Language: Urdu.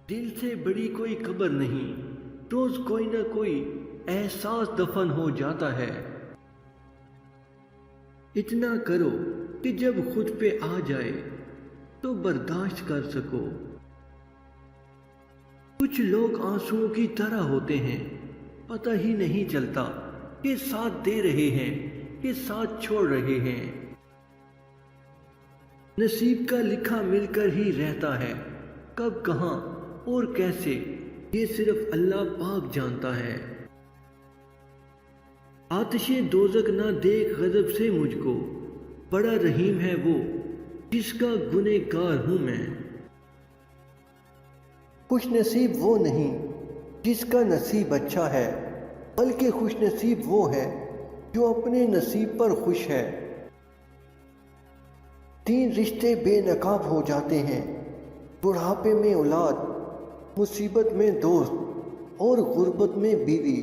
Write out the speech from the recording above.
دل سے بڑی کوئی قبر نہیں، روز کوئی نہ کوئی احساس دفن ہو جاتا ہے۔ اتنا کرو کہ جب خود پہ آ جائے تو برداشت کر سکو۔ کچھ لوگ آنسوؤں کی طرح ہوتے ہیں، پتہ ہی نہیں چلتا کہ ساتھ دے رہے ہیں کہ ساتھ چھوڑ رہے ہیں۔ نصیب کا لکھا مل کر ہی رہتا ہے، کب کہاں اور کیسے یہ صرف اللہ پاک جانتا ہے۔ آتش دوزخ نہ دیکھ غضب سے مجھ کو، بڑا رحیم ہے وہ جس کا گنہگار ہوں میں۔ خوش نصیب وہ نہیں جس کا نصیب اچھا ہے، بلکہ خوش نصیب وہ ہے جو اپنے نصیب پر خوش ہے۔ 3 رشتے بے نقاب ہو جاتے ہیں، بڑھاپے میں اولاد، مصیبت میں دوست اور غربت میں بیوی۔